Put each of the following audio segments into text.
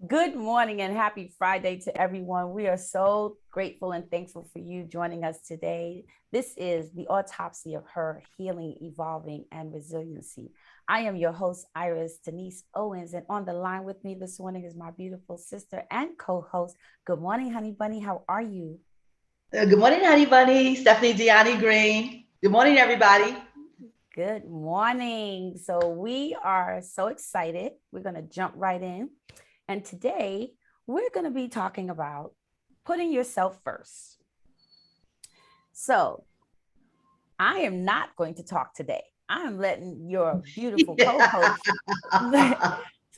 Good morning and happy Friday to everyone. We are so grateful and thankful for you joining us today. This is the autopsy of her healing, evolving, and resiliency. I am your host, Iris Denise Owens, and on the line with me this morning is my beautiful sister and co host. Good morning, honey bunny. How are you? Good morning, Honey Bunny. Stephanie Deani Green. Good morning, everybody. Good morning. So, we are so excited. We're going to jump right in. And today, we're going to be talking about putting yourself first. So, I am not going to talk today. I am letting your beautiful co host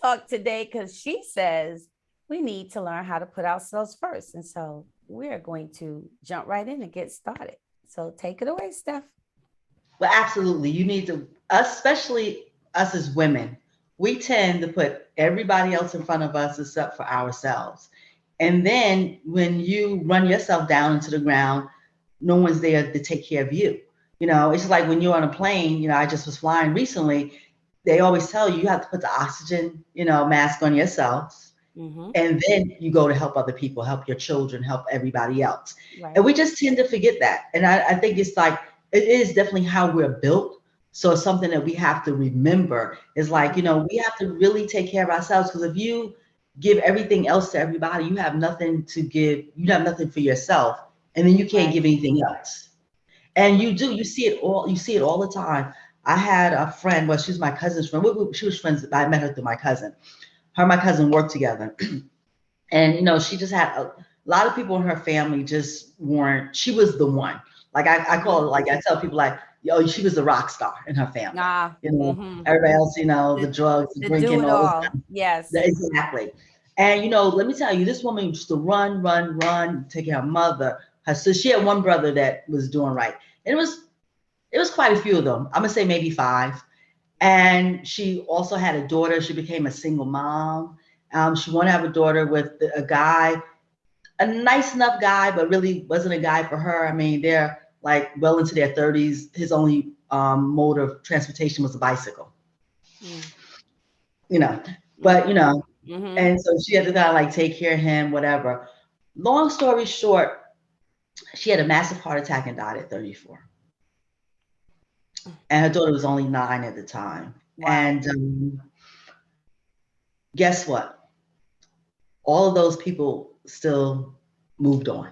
talk today because she says we need to learn how to put ourselves first. And so, we're going to jump right in and get started. So, take it away, Steph. Well, absolutely. You need to, especially us as women, we tend to put everybody else in front of us except for ourselves. And then when you run yourself down into the ground, no one's there to take care of you. It's just like when you're on a plane, I just was flying recently. They always tell you you have to put the oxygen, mask on yourself. Mm-hmm. And then you go to help other people, help your children, help everybody else. And Right. we just tend to forget that. And I think it's like, it is definitely how we're built. So it's something that we have to remember is like, Mm-hmm. we have to really take care of ourselves because if you give everything else to everybody, you have nothing to give, you have nothing for yourself, and then you can't Right. give anything else. And you see it all the time. I had a friend, well, she was my cousin's friend. She was friends, I met her through my cousin. Her and my cousin worked together. And she just had a lot of people in her family just weren't. She was the one. Like I Mm-hmm. call it, like I tell people, like, yo, she was the rock star in her family. Ah, mm-hmm. Everybody else, the To, drugs, the to do drinking, it all this all. stuff. Yes. Exactly. And let me tell you, this woman used to run, run, run, take care of her mother. Her so she had one brother that was doing right, and it was quite a few of them. I'm gonna say maybe five. And she also had a daughter. She became a single mom. She wanted to have a daughter with a guy, a nice enough guy, but really wasn't a guy for her. I mean, they're like well into their 30s. His only mode of transportation was a bicycle, Mm, you know. But, mm-hmm. Mm-hmm. and so she had to kind of like take care of him, whatever. Long story short, she had a massive heart attack and died at 34. And her daughter was only 9 at the time. Wow. And guess what? All of those people still moved on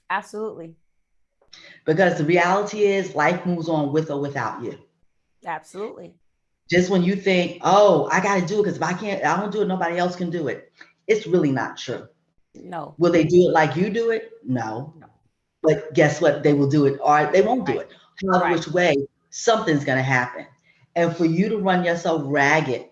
Absolutely. because the reality is life moves on with or without you. Absolutely. Just when you think, oh, I got to do it because if I don't do it, nobody else can do it. It's really not true. No. Will they do it like you do it? No. No. But guess what? They will do it or they won't do Right. it. However, Right. which way, something's going to happen. And for you to run yourself ragged,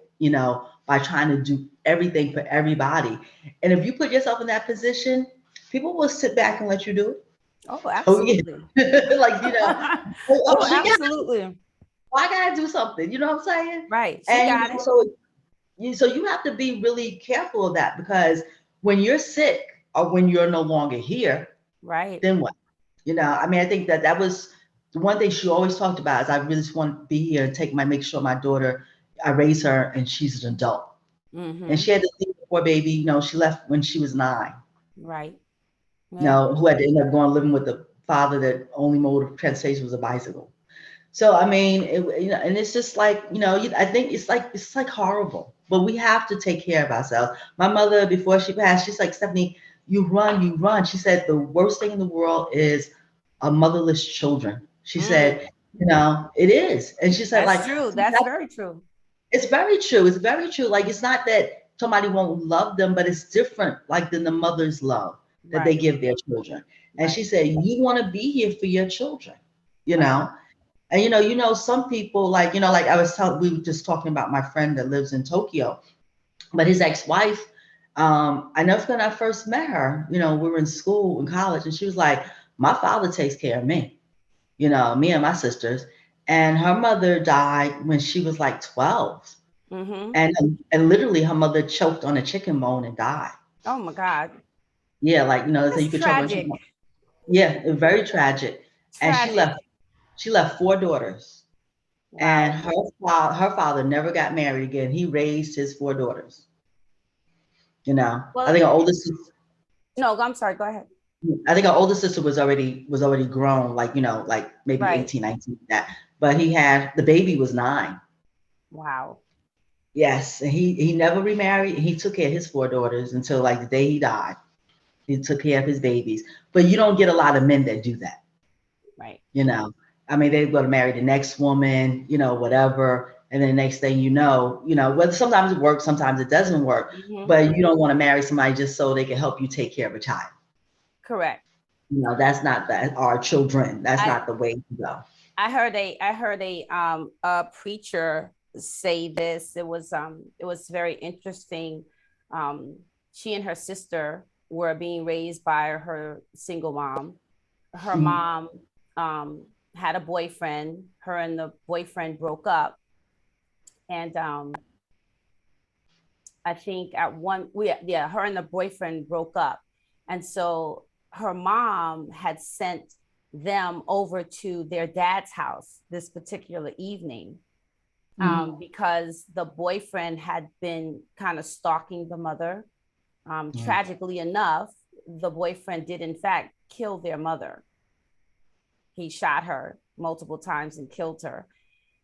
by trying to do everything for everybody. And if you put yourself in that position, people will sit back and let you do it. Oh, Oh, yeah. absolutely. Like, oh, Oh, she got it. absolutely. Well, I gotta do something. You know what I'm saying? Right. She And got it. so you have to be really careful of that because when you're sick or when you're no longer here, Right. then what? I mean, I think that was the one thing she always talked about is I really just want to be here and make sure my daughter, I raise her and she's an adult. And Mm-hmm. she had to leave before baby, she left when she was 9. Right. Yeah. Who had to end up going living with the father that only mode of transportation was a bicycle. So I mean, and it's just like I think it's like horrible, but we have to take care of ourselves. My mother, before she passed, she's like, Stephanie, you run, you run. She said the worst thing in the world is a motherless children. She Mm. said, it is, and she said That's like true. That's very true. it's very true. It's very true. Like it's not that somebody won't love them, but it's different, like than the mother's love that they Right. give their children. And she Right. said, you want to be here for your children, you Right. know. And some people like, like we were just talking about my friend that lives in Tokyo, but his ex-wife, I never forget when I first met her, we were in school in college, and she was like, my father takes care of me, me and my sisters. And her mother died when she was like 12. Mm-hmm. And literally her mother choked on a chicken bone and died. Oh my God. Yeah, like they say That's you could choke on chicken tragic. bone. Yeah, very tragic. And she Tragic. left 4 daughters. And Wow. her father never got married again. He raised his 4 daughters. You know, I Well, think our oldest, no, I'm sorry. Go ahead. I think our older sister was already grown, like, like maybe Right. 18, 19, that. But he had the baby was 9. Wow. Yes, and he never remarried. He took care of his 4 daughters until like the day he died. He took care of his babies. But you don't get a lot of men that do that. Right. You know, I mean, they're going to marry the next woman, whatever. And then the next thing whether sometimes it works, sometimes it doesn't work. Hmm. But you don't want to marry somebody just so they can help you take care of a child. Correct. That's not that our children. That's I not the way to go. I heard a preacher say this. It was very interesting. Um, she and her sister were being raised by her single mom. Her Mhm. mom had a boyfriend. Her and the boyfriend broke up, and I think at one we yeah, her and the boyfriend broke up. And so her mom had sent them over to their dad's house this particular evening, Mhm. because the boyfriend had been kind of stalking the mother. Mhm. Tragically enough, the boyfriend did in fact kill their mother. He shot her multiple times and killed her.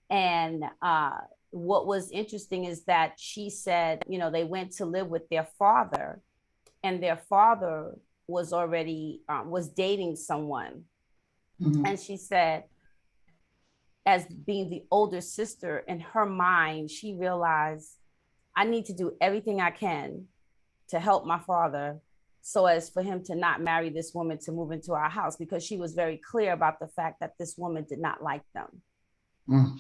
And what was interesting is that she said, they went to live with their father, and their father was dating someone. Mhm. And she said, as being the older sister, in her mind, she realized, I need to do everything I can to help my father, so as for him to not marry this woman to move into our house, because she was very clear about the fact that this woman did not like them. Mhm.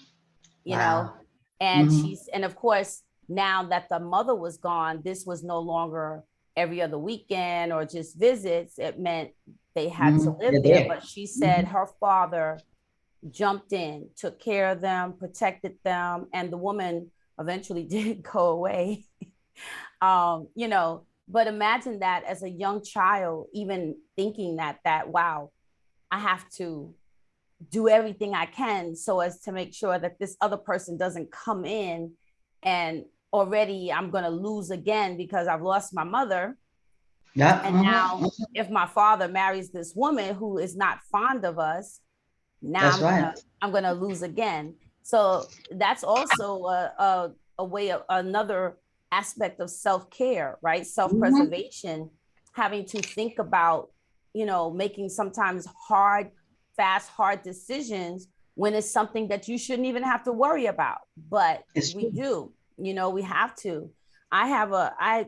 you know Wow. and Mhm. she's and of course, now that the mother was gone, this was no longer every other weekend or just visits. It meant they had to Mhm. live They're there. there. But she said Mhm. her father jumped in, took care of them, protected them, and the woman eventually did go away. But imagine that as a young child, even thinking that wow, I have to do everything I can so as to make sure that this other person doesn't come in, and already I'm going to lose again because I've lost my mother. Yeah. And Mhm. now, if my father marries this woman who is not fond of us, now That's right. I'm gonna lose again. So that's also a way of another aspect of self-care, right? Mhm. Self-preservation, having to think about, making sometimes hard decisions when it's something that you shouldn't even have to worry about. But It's we true. do, we have to. I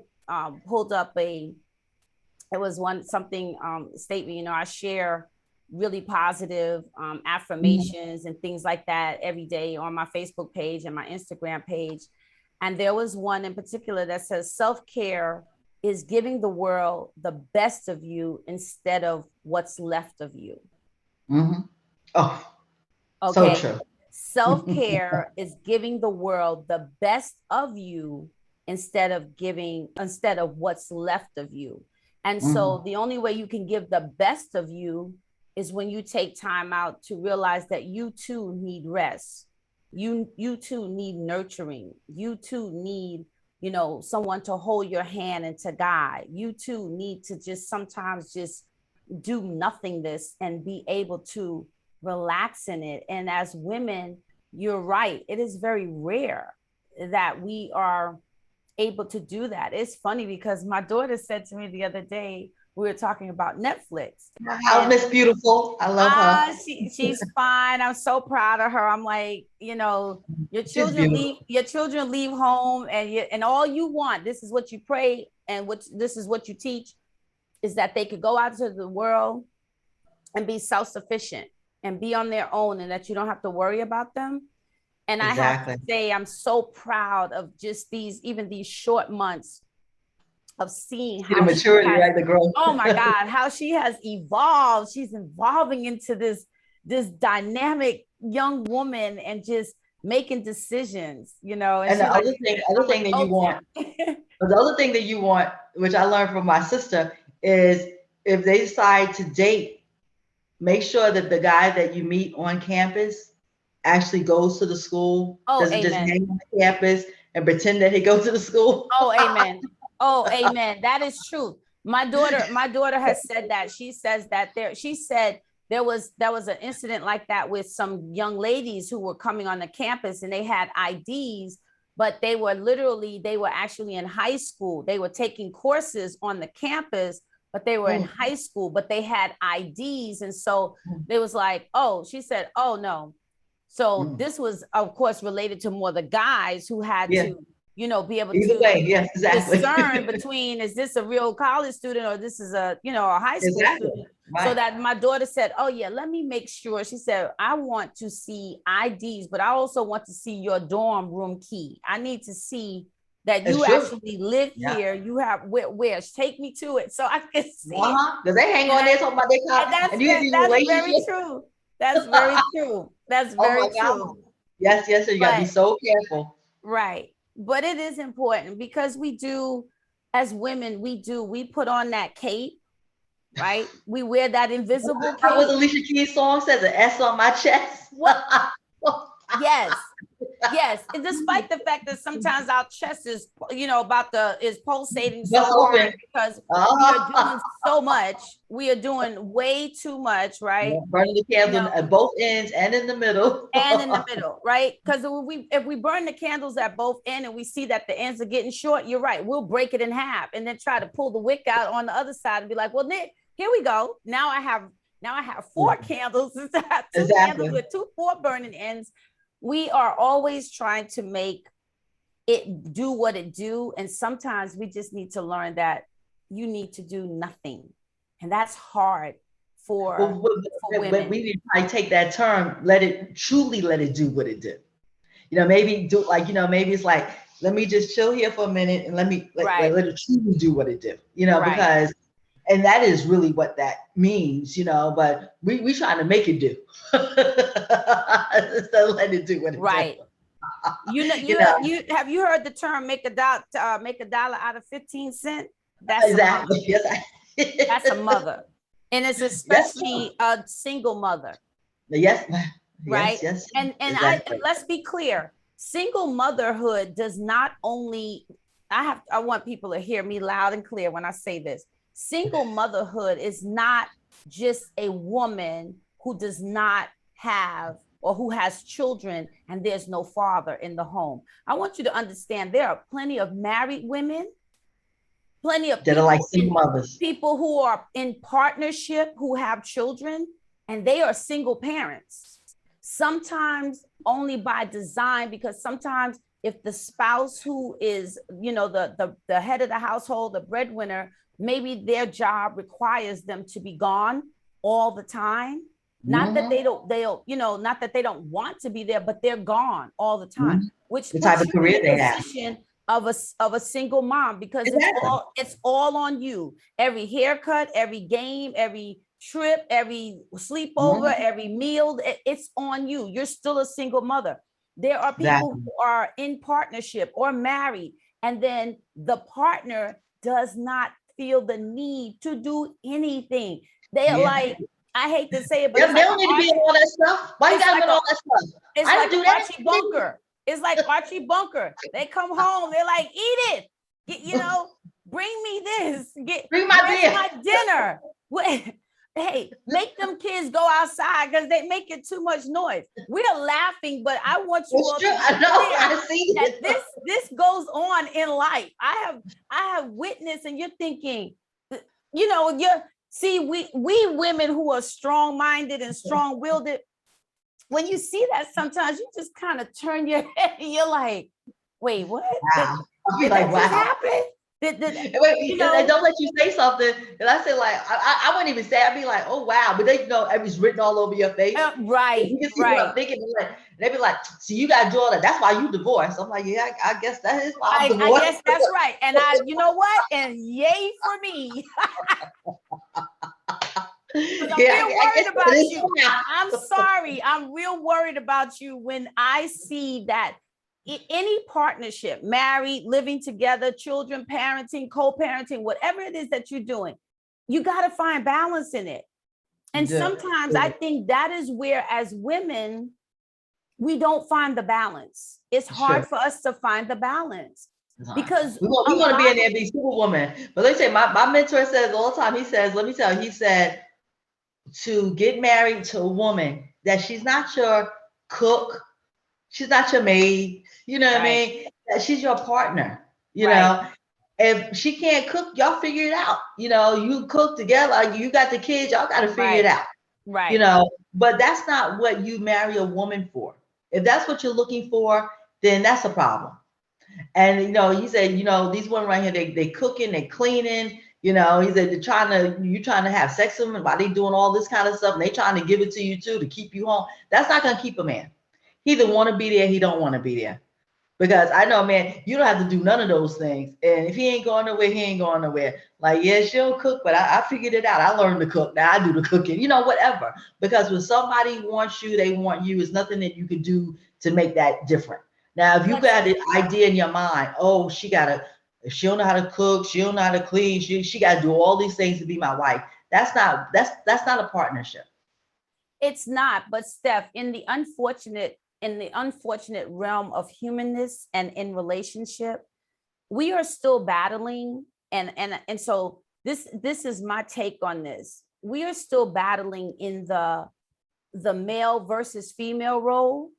pulled up it was one something statement. I share really positive Mhm. affirmations and things like that every day on my Facebook page and my Instagram page. And there was one in particular that says self-care is giving the world the best of you instead of what's left of you. Mhm. Oh, so Okay. true. Self-care is giving the world the best of you instead of what's left of you. And so Mhm. the only way you can give the best of you is when you take time out to realize that you too need rest. You too need nurturing. You too need, someone to hold your hand and to guide. You too need to just sometimes just do nothingness and be able to relax in it. And as women, you're right, it is very rare that we are able to do that. It's funny because my daughter said to me the other day, we were talking about Netflix, How's and Miss Beautiful? I love her. she's fine. I'm so proud of her. I'm like, your She's children beautiful. leave home, and all you want, this is what you pray, and this is what you teach, is that they could go out to the world and be self-sufficient and be on their own, and that you don't have to worry about them. And I have to Exactly. say, I'm so proud of just these short months of seeing See the how she maturity, has, right? The growth. oh my God, how she has evolved. She's evolving into this dynamic young woman, and just making decisions, and And the she's like, other thing I'm that you want, adulting. the other thing that you want, which I learned from my sister, is if they decide to date, make sure that the guy that you meet on campus actually goes to the school, Oh, doesn't just amen. hang on the campus and pretend that he goes to the school. Oh, amen. Oh, amen. That is true. My daughter has said that. She says that she said there was an incident like that with some young ladies who were coming on the campus and they had IDs, but they were actually in high school. They were taking courses on the campus, but they were in high school, but they had IDs. And so they was like, oh, she said, oh no. So this was, of course, related to more the guys who had Yeah. to, be able Either to way, yes, exactly. discern between, is this a real college student or this is a high school Exactly. student. Right. So that my daughter said, oh yeah, let me make sure. She said, I want to see IDs, but I also want to see your dorm room key. I need to see that you actually live here. You have where take me to it so I can see it. Because they hang on there talking about their college and you have your That's relationship. very true. That's very true. That's very true. Yes, so you got to be so careful. Right. But it is important because we do, as women, we put on that cape, right? We wear that invisible cape. What Alicia Keys' song says, an S on my chest. What? Yes. Yes. And despite the fact that sometimes our chest is, is pulsating so hard because we are doing so much. We are doing way too much, right? Yeah, burning the candle at both ends and in the middle. Right? Because if we burn the candles at both ends and we see that the ends are getting short, you're right. We'll break it in half and then try to pull the wick out on the other side and be like, well, Nick, here we go. Now I have 4 candles instead of 2 candles with 4 burning ends. We are always trying to make it do what it do. And sometimes we just need to learn that you need to do nothing. And that's hard for women. We need to probably take that term, truly let it do what it do. Maybe do maybe it's like, let me just chill here for a minute and let it truly do what it do, because, and that is really what that means, but we trying to make it do. So let it do what it do. You have you heard the term make a dollar out of 15 cents? That's exactly. That's a mother. And it's especially a single mother. Yes. Right. Yes. And let's be clear. Single motherhood does not only, I want people to hear me loud and clear when I say this. Single motherhood is not just a woman who does not have or who has children and there's no father in the home. I want you to understand there are plenty of married women, plenty of that are like single mothers, people who are in partnership who have children and they are single parents. Sometimes only by design, because sometimes if the spouse who is, the head of the household, the breadwinner, maybe their job requires them to be gone all the time. Not that they don't, not that they don't want to be there, but they're gone all the time, which the type of career they have of a single mom, because it's all on you. Every haircut, every game, every trip, every sleepover, every meal, it's on you. You're still a single mother. There are people who are in partnership or married, and then the partner does not feel the need to do anything. They're like, I hate to say it, but they don't need to be in all that stuff. Why you gotta do all that stuff? It's like Archie Bunker. It's like Archie Bunker. They come home, they're like, eat it. Bring me this. Bring my dinner. Hey, make them kids go outside because they make it too much noise. We are laughing, but I want you all to that this goes on in life. I have witnessed, and you're thinking, we women who are strong-minded and strong-willed, when you see that, sometimes you just kind of turn your head and you're like, wait, what? Wow. Did that just happen? Don't let you say something. And I say, like, I wouldn't even say, I'd be like, oh wow, but it's written all over your face. Right. You can see what I'm thinking. They'd be like, see, you got to do all that. That's why you divorced. I'm like, yeah, I guess that is why I'm divorced. I guess that's right. And you know what? And yay for me. I'm real worried about you. I'm sorry. I'm real worried about you when I see that any partnership, married, living together, children, parenting, co-parenting, whatever it is that you're doing, you got to find balance in it. And sometimes I think that is where, as women, we don't find the balance. It's hard for us to find the balance because we a want to be lot. in there and be superwoman. But let me say, my mentor says all the time, he says, let me tell you, he said, to get married to a woman that she's not your cook, she's not your maid, you know what I Right, mean? That she's your partner, you right, know. If she can't cook, y'all figure it out. You know, you cook together, you got the kids, y'all got to figure it right, out, you right. know. But that's not what you marry a woman for. If that's what you're looking for, then that's a problem. And he said, these women right here, they cooking, they cleaning. He said you trying to have sex with them while they doing all this kind of stuff, and they trying to give it to you too to keep you home. That's not gonna keep a man. He either want to be there, he don't want to be there. Because I know, man, you don't have to do none of those things. And if he ain't going nowhere, he ain't going nowhere. Like, yeah, she'll cook, but I figured it out. I learned to cook. Now I do the cooking, whatever. Because when somebody wants you, they want you. It's nothing that you can do to make that different. Now, if you That's got an idea in your mind, oh, if she don't know how to cook, she don't know how to clean, she got to do all these things to be my wife. That's not a partnership. It's not, but Steph, in the unfortunate realm of humanness and in relationship, we are still battling, and so this is my take on this. We are still battling in the male versus female role,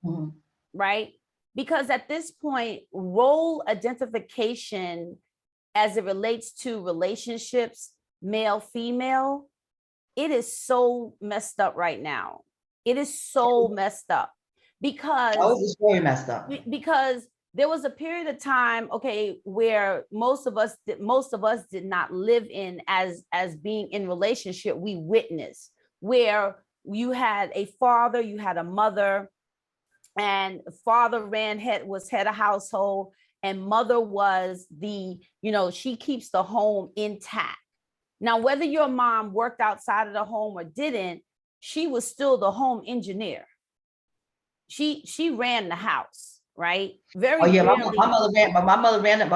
Mhm. right? Because at this point, role identification as it relates to relationships, male, female, it is so messed up right now. It is so messed up That because was just very messed up. because there was a period of time, okay, where most of us did not live in as being in relationship. We witnessed where you had a father, you had a mother, and father was head of household, and mother was she keeps the home intact. Now, whether your mom worked outside of the home or didn't, she was still the home engineer. She ran the house, right? Oh Very yeah, my rarely. mother ran, but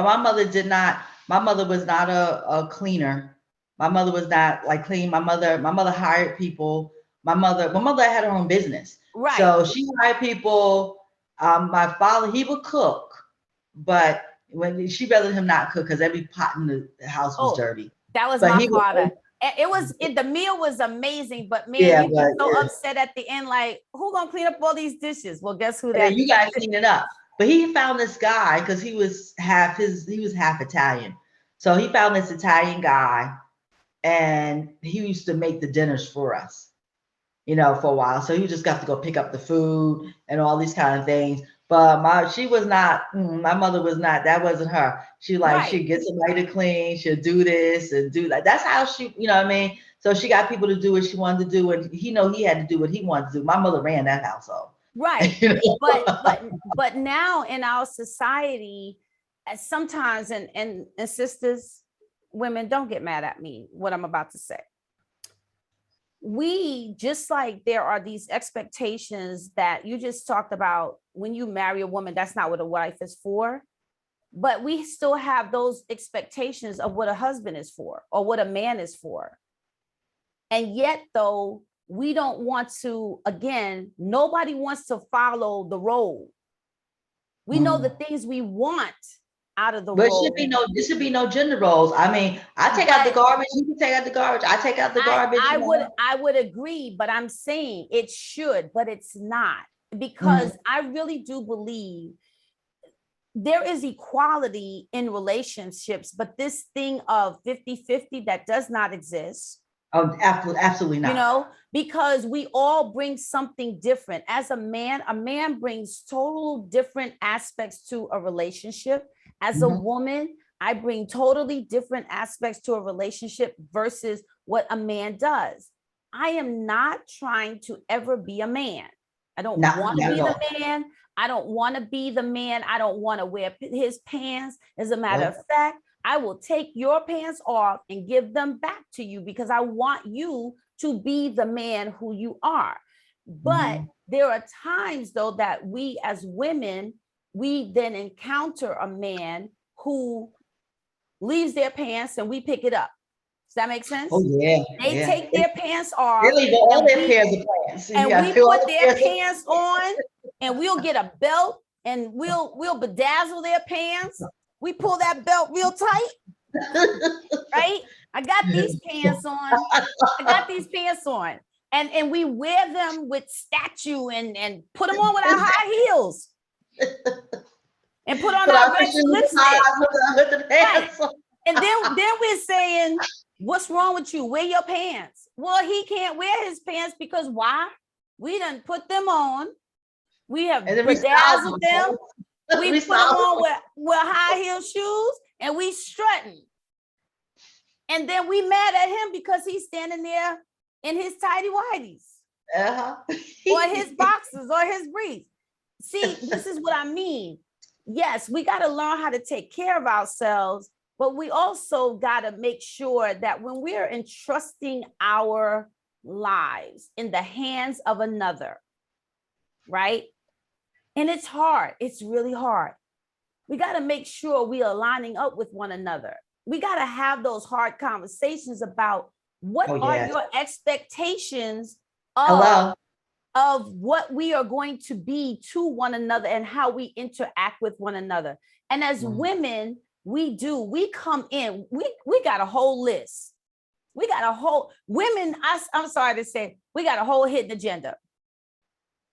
my mother did not. My mother was not a cleaner. My mother was not like clean. My mother hired people. My mother had her own business, Right. so she hired people. My father, he would cook, but when she rather him not cook because every pot in the house was Oh, dirty. that was But my he father. would, The meal was amazing, but man, yeah, you get but so upset at the end, like, who gonna clean up all these dishes? Well, guess who and then that you gotta clean it up. But he found this guy because he was half Italian. So he found this Italian guy and he used to make the dinners for us, for a while. So he just got to go pick up the food and all these kind of things. But my mother was not, that wasn't her. right. she'd get somebody to clean, she'll do this and do that. That's how she, what I mean? So she got people to do what she wanted to do, and he had to do what he wanted to do. My mother ran that household. Right. You know? But now in our society, sometimes and sisters, women, don't get mad at me what I'm about to say. We just like there are these expectations that you just talked about. When you marry a woman, that's not what a wife is for. But we still have those expectations of what a husband is for or what a man is for. And yet, though, we don't want to, again, nobody wants to follow the role. We know the Mhm. things we want out of the But role, there should be no gender roles. I mean, I take out the but garbage. You can take out the garbage. I take out the I garbage. I would I would agree, but I'm saying it should, but it's not, because Mhm. I really do believe there is equality in relationships, but this thing of 50-50, that does not exist. Oh, absolutely not. Because we all bring something different. As a man brings total different aspects to a relationship. As a Mhm. woman, I bring totally different aspects to a relationship versus what a man does. I am not trying to ever be a man. I don't Not, want to not be at the all. man. I don't want to be the man. I don't want to wear his pants. As a matter of Nope. fact, I will take your pants off and give them back to you because I want you to be the man who you are. But Mhm. there are times, though, that we as women, we then encounter a man who leaves their pants and we pick it up. Does that make Oh sense? yeah, They yeah. take their pants They off leave all and their we pairs of pants. You and got to we put all put the their pairs of pants on, and we'll get a belt and we'll bedazzle their pants We pull that belt real tight, right? I got these pants on. And we wear them with statue and put them on with our high heels. And put on our red lipstick. Right. And then we're saying, what's wrong with you? Wear your pants. Well, he can't wear his pants because why? We done put them on. We have bedazzled them. We put them on with high heel shoes and we strutting. And then we mad at him because he's standing there in his tidy whities. Or his boxers or his briefs. See, this is what I mean. Yes, we got to learn how to take care of ourselves, but we also got to make sure that when we're entrusting our lives in the hands of another, right? And it's hard. It's really hard. We got to make sure we are lining up with one another. We got to have those hard conversations about what are your expectations of what we are going to be to one another and how we interact with one another. And as women, we come in, we got a whole list. We got a whole, I'm sorry to say, we got a whole hidden agenda,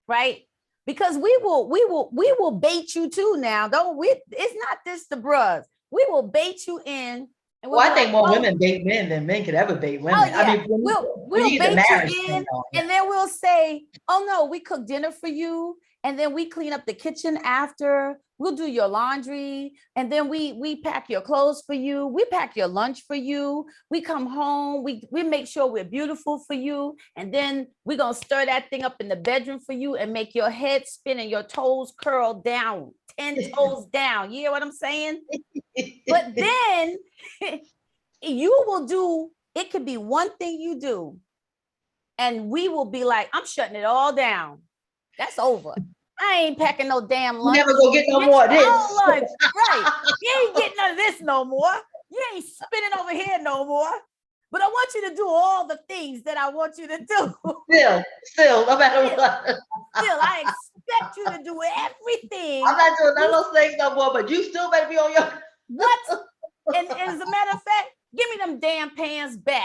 right? Because we will bait you too now. It's not this the bros. We will bait you in. And I think more women bait men than men could ever bait women. Oh, yeah. I mean, we'll bait you in, and then we'll say, oh no, we cook dinner for you, and then we clean up the kitchen after. We'll do your laundry, and then we pack your clothes for you. We pack your lunch for you. We come home, we make sure we're beautiful for you, and then we're gonna stir that thing up in the bedroom for you and make your head spin and your toes curl down, 10 toes down. You hear what I'm saying? But then you will do, it could be one thing you do, and we will be like, I'm shutting it all down. That's over. I ain't packing no damn lunch. You never go get no more of this. Lunch. Right. You ain't getting none of this no more. You ain't spinning over here no more. But I want you to do all the things that I want you to do. Still, no matter what. Still, I expect you to do everything. I'm not doing none of those things no more, but you still better be on your... What? And as a matter of fact, give me them damn pants back.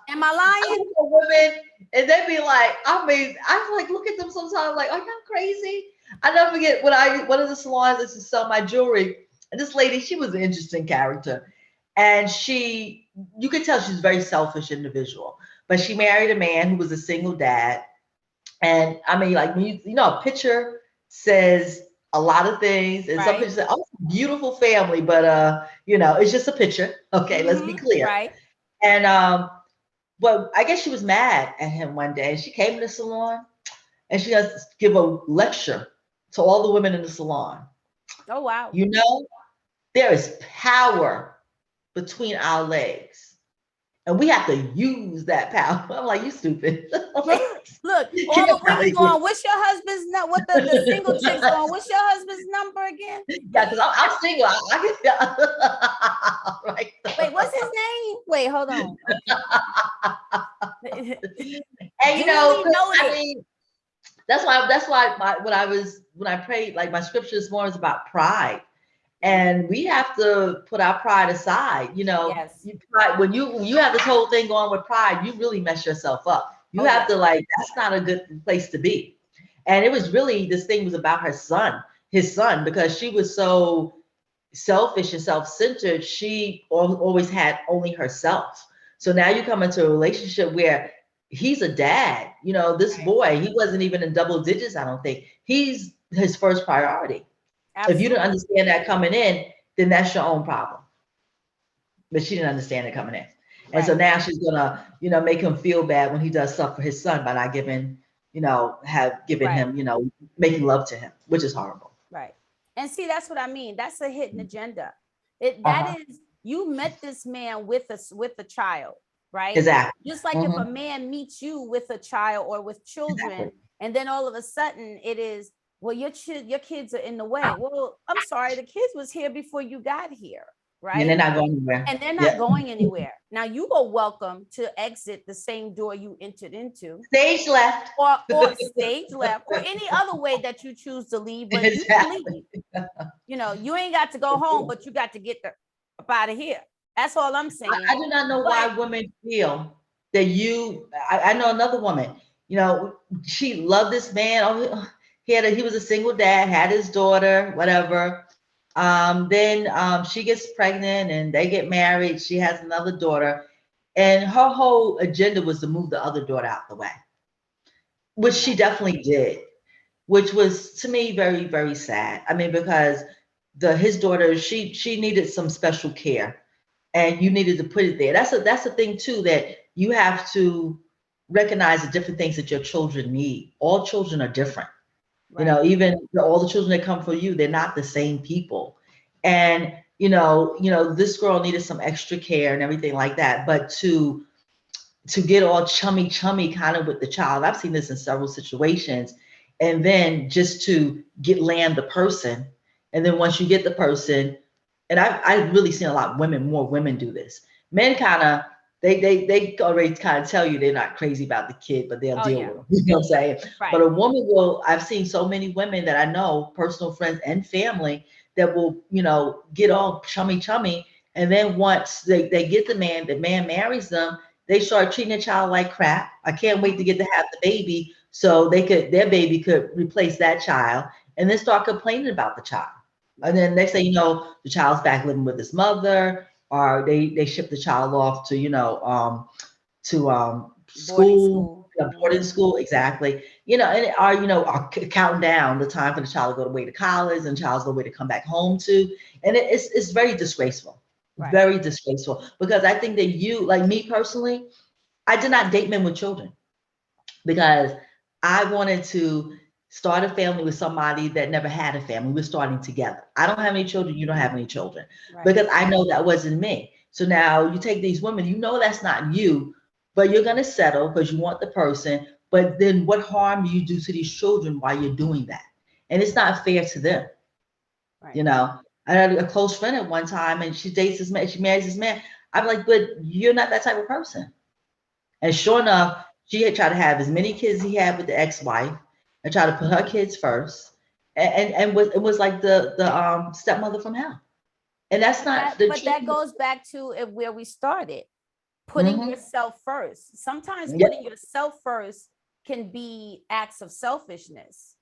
Am I lying? Women, and they be like, I mean, I like look at them sometimes like, are you crazy? I never forget one of the salons that used to sell my jewelry, and this lady, she was an interesting character, and you could tell she's a very selfish individual, but she married a man who was a single dad, and I mean, like when you know, a picture says a lot of things, and some pictures say, oh, beautiful family, but you know, it's just a picture. Okay, let's be clear. Right. And but I guess she was mad at him one day. She came to the salon and she has to give a lecture to all the women in the salon. Oh, wow. You know, there is power between our legs. And we have to use that power. I'm like, you stupid. Look, all the women going, what's your husband's number? What the single chicks going, what's your husband's number again? Yeah, because I'm single. Right. Wait, what's his name? Wait, hold on. And you know, I mean, that's why when I prayed, like my scripture this morning is about pride. And we have to put our pride aside. You know, when you have this whole thing going with pride, you really mess yourself up. You have to that's not a good place to be. And it was really, this thing was about his son, because she was so selfish and self-centered. She always had only herself. So now you come into a relationship where he's a dad. You know, this boy, he wasn't even in double digits, I don't think. He's his first priority. Absolutely. If you didn't understand that coming in, then that's your own problem. But she didn't understand it coming in. And so now she's gonna, you know, make him feel bad when he does stuff for his son by not giving, you know, him, you know, making love to him, which is horrible. Right. And see, that's what I mean. That's a hidden agenda. That is, you met this man with a child, right? Exactly. Just like if a man meets you with a child or with children, and then all of a sudden it is, well, your kids are in the way. Well, I'm sorry, the kids was here before you got here, right? And they're not going anywhere. And they're not going anywhere. Now you are welcome to exit the same door you entered into. Stage left. Or stage left, or any other way that you choose to leave, but you can leave. You know, you ain't got to go home, but you got to get the up out of here. That's all I'm saying. I do not know why But women feel that I know another woman, she loved this man. Oh, he was a single dad, had his daughter, whatever. Then she gets pregnant and they get married. She has another daughter. And her whole agenda was to move the other daughter out the way, which she definitely did, which was to me very, very sad. I mean, because his daughter, she needed some special care and you needed to put it there. That's the thing too, that you have to recognize the different things that your children need. All children are different. right. Even all the children that come from you, they're not the same people. And this girl needed some extra care and everything like that. But to get all chummy kind of with the child, I've seen this in several situations. And then just to land the person, and then once you get the person, and I've really seen a lot of more women do this. Men kind of they already kind of tell you they're not crazy about the kid, but they'll Oh deal yeah. with them. You know what I'm saying? Right. But a woman will. I've seen so many women that I know, personal friends and family, that will get all chummy, and then once they get the man marries them, they start treating the child like crap. I can't wait to get to have the baby so their baby could replace that child, and then start complaining about the child. And then next thing you know, the child's back living with his mother, or they ship the child off to Boarding school, school. boarding school, exactly. Are counting down the time for the child to go away to college and child's away to come back home to, and it's very disgraceful, Right. very disgraceful. Because I think that like me personally, I did not date men with children because I wanted to start a family with somebody that never had a family. We're starting together. I don't have any children. You don't have any children, Right. because I know that wasn't me. So now you take these women, that's not you, but you're going to settle because you want the person. But then what harm do you do to these children while you're doing that? And it's not fair to them. Right. You know, I had a close friend at one time and she dates this man, she marries this man. I'm like, but you're not that type of person. And sure enough, she had tried to have as many kids he had with the ex-wife and try to put her kids first. It was like the stepmother from hell. And that's not the But that truth. goes back to where we started. Putting Hmm. yourself first. Sometimes Yeah, putting yourself first can be acts of selfishness.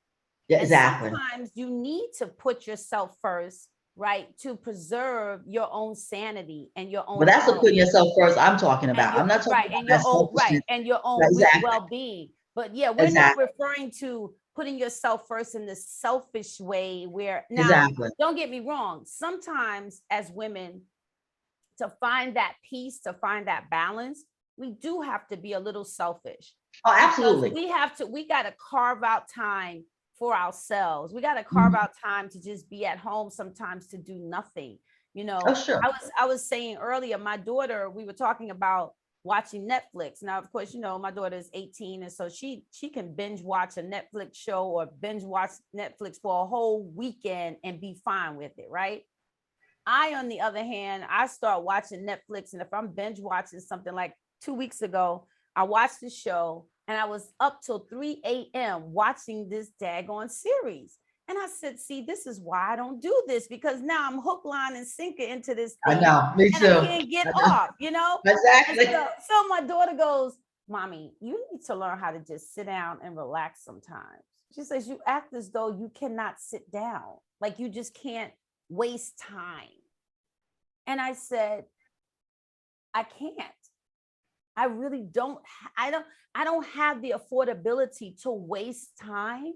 yeah, And exactly. sometimes you need to put yourself first, right, to preserve your own sanity and your But own that's the health putting yourself first I'm talking and about. your I'm not talking right about and that your own selfishness. and your Right, own exactly. well-being. But yeah, we're not Exactly. referring to putting yourself first in this selfish way where now Exactly. don't get me wrong, sometimes as women, to find that peace, to find that balance, we do have to be a little selfish Oh, because absolutely. we got to carve out time for ourselves. We got to carve Mhm. out time to just be at home sometimes to do nothing. You Oh, know, sure. I was saying earlier, my daughter, we were talking about watching Netflix. Now, of course, my daughter is 18 and so she can binge watch a Netflix show or binge watch Netflix for a whole weekend and be fine with it, right? I, on the other hand, I start watching Netflix, and if I'm binge watching something like 2 weeks ago, I watched the show and I was up till 3 a.m. watching this daggone series. And I said, see, this is why I don't do this because now I'm hook, line, and sinker into this I thing know. Me and I too. can't get I know. off. And Exactly. so my daughter goes, Mommy, you need to learn how to just sit down and relax sometimes. She says, you act as though you cannot sit down. Like you just can't waste time. And I said, I can't. I really don't. I don't have the affordability to waste time.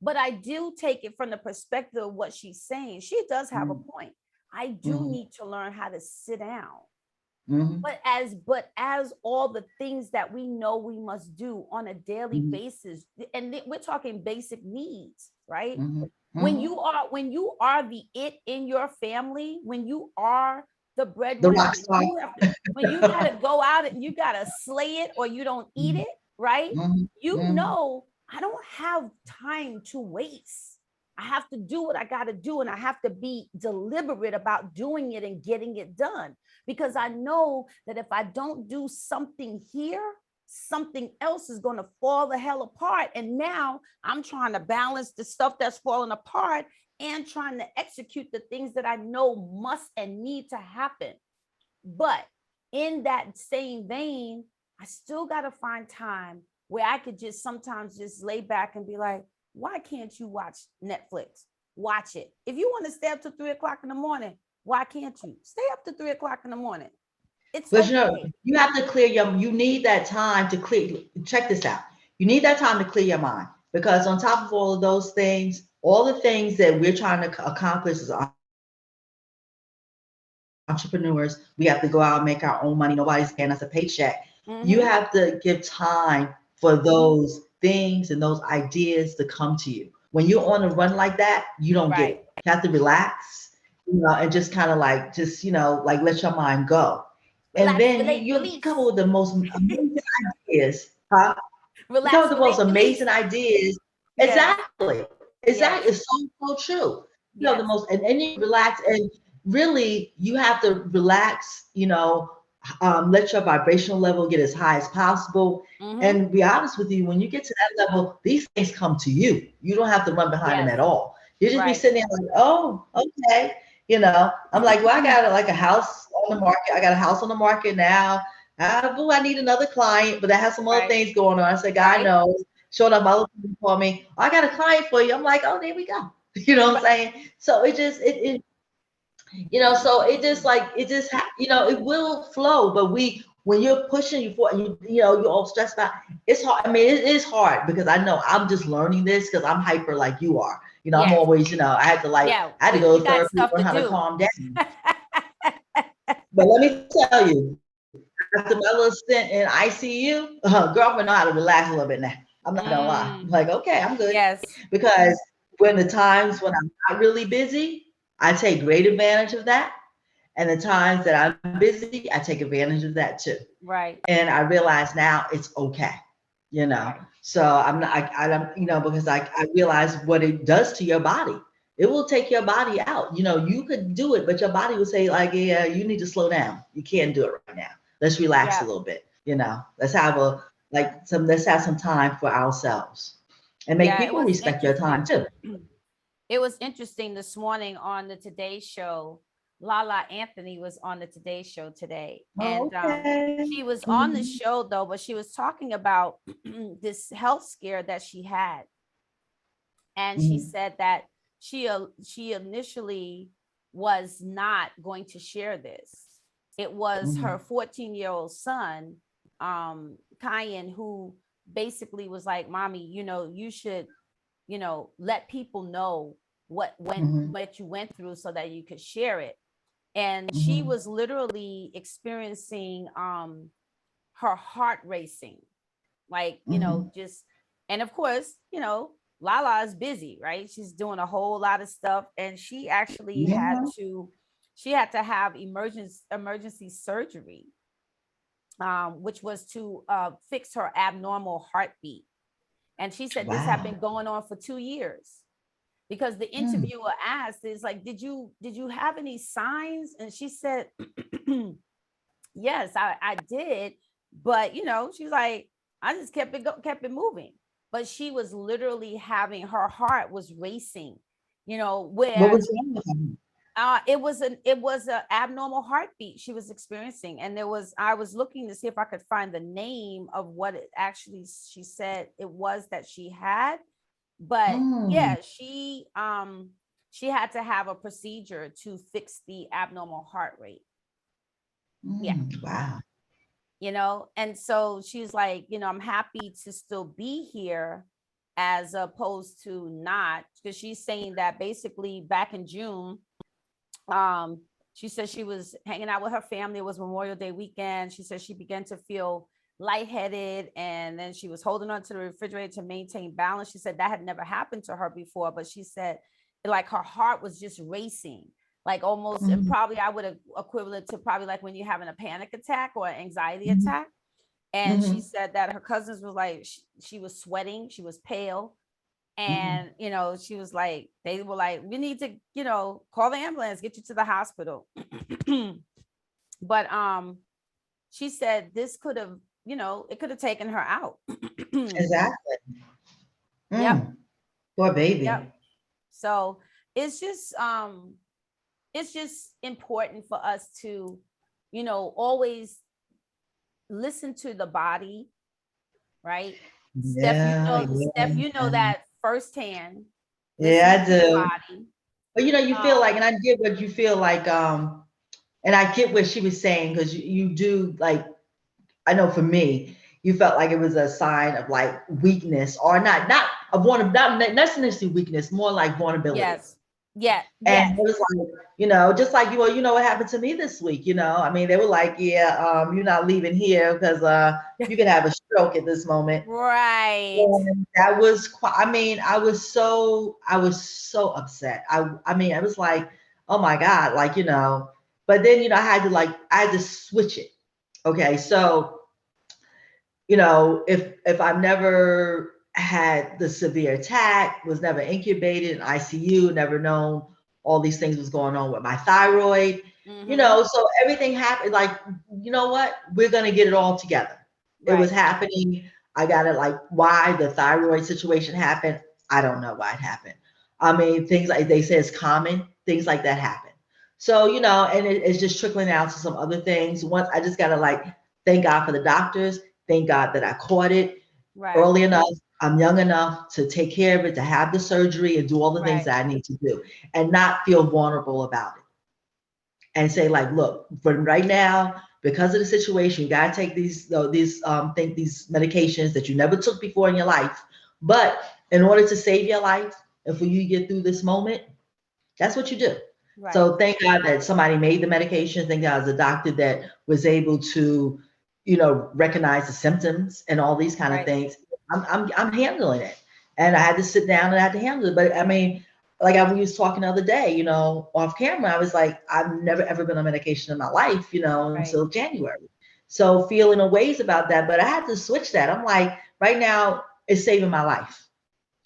But I do take it from the perspective of what she's saying. She does have a point. I do Mm-hmm. need to learn how to sit down. Mm-hmm. But as all the things that we know we must do on a daily Mm-hmm. basis, and we're talking basic needs, right? Mm-hmm. when Mm-hmm. you are when you are the it in your family, when you are the The breadwinner, rock star. when you got to go out and you got to slay it or you don't eat Mhm, it, right? mhm, mhm, I don't have time to waste. I have to do what I got to do and I have to be deliberate about doing it and getting it done because I know that if I don't do something here, something else is going to fall the hell apart. And now I'm trying to balance the stuff that's falling apart and trying to execute the things that I know must and need to happen. But in that same vein, I still got to find time where I could just sometimes just lay back and be like, why can't you watch Netflix? Watch it. If you want to stay up to 3 o'clock in the morning, why can't you stay up to 3 o'clock in the morning? It's But you know, okay. you have to clear your, you need that time to clear, check this out. You need that time to clear your mind because on top of all of those things, all the things that we're trying to accomplish as entrepreneurs, we have to go out and make our own money. Nobody's paying us a paycheck. You Mm-hmm. have to give time for those things and those ideas to come to you. When you're on a run like that, you don't get Right. it. You have to relax, and just kind of like, just, like let your mind go. And Relax, then relate, you come release. up with the most amazing ideas, huh? You come up Relax, with the most relate, amazing release. ideas. Yes. Exactly. Exactly. It's Yes. so true. The Yes. most, and you relax, and really you have to relax, let your vibrational level get as high as possible. Mm-hmm. And be honest with you, when you get to that level, these things come to you. You don't have to run behind them Yes. at all. You just be Right. sitting there like, oh, okay. I'm like, well, I got like a house on the market. I got a house on the market now. Boo, I need another client, but I have some other Right. things going on. I said, God Right. knows. Showed up my little people for me. I got a client for you. I'm like, oh, there we go. You know what I'm Right. saying? So it just so it just like it will flow. But when you're pushing you for you're all stressed out. It's hard. I mean, it is hard because I know I'm just learning this because I'm hyper like you are. I'm Yes. always Yeah. I had to go We to got therapy, stuff learn to how to do. calm down. But let me tell you, after my little stint in ICU, girlfriend know how to relax a little bit now. I'm not gonna lie. I'm Mm, like, okay, I'm good. yes. Because when the times when I'm not really busy, I take great advantage of that. And the times that I'm busy, I take advantage of that too. Right. And I realize now it's okay. Right. So I'm not, I don't, because I realize what it does to your body. It will take your body out. You could do it, but your body will say, like, yeah, you need to slow down. You can't do it right now. Let's relax a Yeah. little bit. Let's have some time for ourselves and make Yeah. It people was respect your time interesting. too. It was interesting this morning on the Today Show. Lala Anthony was on the Today Show today, Oh, and okay. she was on the Mhm. show though, but she was talking about this health scare that she had, and she Mhm. said that she initially was not going to share this. It was her Mhm. 14-year-old son, Kyan, who basically was like, "Mommy, you should, let people know Mhm. what you went through so that you could share it." And she Mhm. was literally experiencing her heart racing, like, Mhm. just, and of course, Lala is busy, right? She's doing a whole lot of stuff, and she actually Yeah. had to have emergency surgery, which was to fix her abnormal heartbeat. And she said this had Wow. been going on for 2 years, because the Mm. interviewer asked, is like, did you have any signs? And she said, yes, I did. But she's like, I just kept it moving. But she was literally having, her heart was racing, What where was wrong with him? it was a abnormal heartbeat she was experiencing. And I was looking to see if I could find the name of what it actually, she said it was that she had. But Mm. yeah, she had to have a procedure to fix the abnormal heart rate. Yeah. Wow. And so she's like, I'm happy to still be here as opposed to not, because she's saying that basically back in June, um she said she was hanging out with her family. It was Memorial Day weekend. She said she began to feel lightheaded, and then she was holding on to the refrigerator to maintain balance. She said that had never happened to her before, but she said like her heart was just racing, like almost, and Mhm. probably I would equivalent to probably like when you're having a panic attack or an anxiety Mhm. attack. And she Mhm. said that her cousins was like, she was sweating, she was pale, Mhm. and she was like, they were like, we need to call the ambulance, get you to the hospital. But she said this could have, it could have taken her out. Exactly. Yep. Mm. Poor Yep. baby. So it's just important for us to, always listen to the body, right? Yeah, Steph, you know yeah. that firsthand. Yeah, Listen I to the do. body. But you feel like, Um, and I get what you feel like, and I get what she was saying, because you do like, I know for me, you felt like it was a sign of like weakness, or not a not necessarily weakness, more like vulnerability. yes. Yeah, And yes. it was like, just like well, what happened to me this week, I mean, they were like, yeah, you're not leaving here because you could have a stroke at this moment. Right. And that was quite, I mean, I was so upset. I mean, I was like, oh my God, like, but then, I had to switch it. Okay. So, if I've never had the severe attack, was never incubated in ICU, never known all these things was going on with my thyroid, Mm-hmm. so everything happened. Like, you know what? We're gonna get it all together. It was Right. happening. I got it. Like, why the thyroid situation happened? I don't know why it happened. I mean, things like they say it's common. Things like that happen. So, and it's just trickling out to some other things. Once I just gotta like thank God for the doctors. Thank God that I caught it Right. early enough. I'm young enough to take care of it, to have the surgery and do all the things Right. that I need to do and not feel vulnerable about it. And say, like, look, for right now, because of the situation, you gotta take these medications that you never took before in your life. But in order to save your life and for you to get through this moment, that's what you do. Right. So thank God that somebody made the medication. Thank God there's a doctor that was able to, recognize the symptoms and all these kind of Right. things. I'm handling it, and I had to sit down and I had to handle it. But I mean, like I was talking the other day, off camera, I was like, I've never ever been on medication in my life, Right. until January. So feeling a ways about that, but I had to switch that. I'm like, right now, it's saving my life.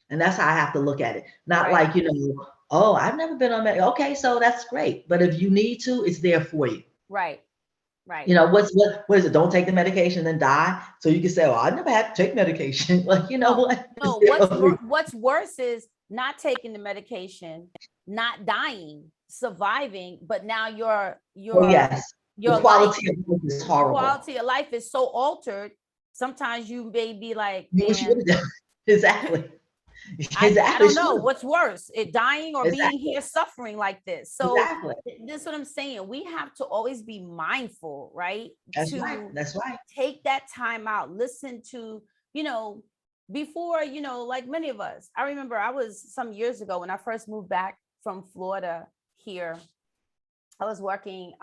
And that's how I have to look at it. Not Right. like, oh, I've never been on med. Okay, so that's great. But if you need to, it's there for you. Right. Right. What is it? Don't take the medication and then die. So you can say, well, I never had to take medication. Like, you know No, what? It's no. there for you. What's worse is not taking the medication, not dying, surviving, but now Oh, yes. The your life quality of life is horrible. quality of life is so altered. Sometimes you may be like, You wish you man, would have done. Exactly. I Exactly. don't know Sure. what's worse, it dying or being Exactly. here suffering like this. So Exactly. this is what I'm saying. We have to always be mindful, right? That's right. To That's right. take that time out, listen to, you know, before, like many of us. I remember I was some years ago when I first moved back from Florida here. I was working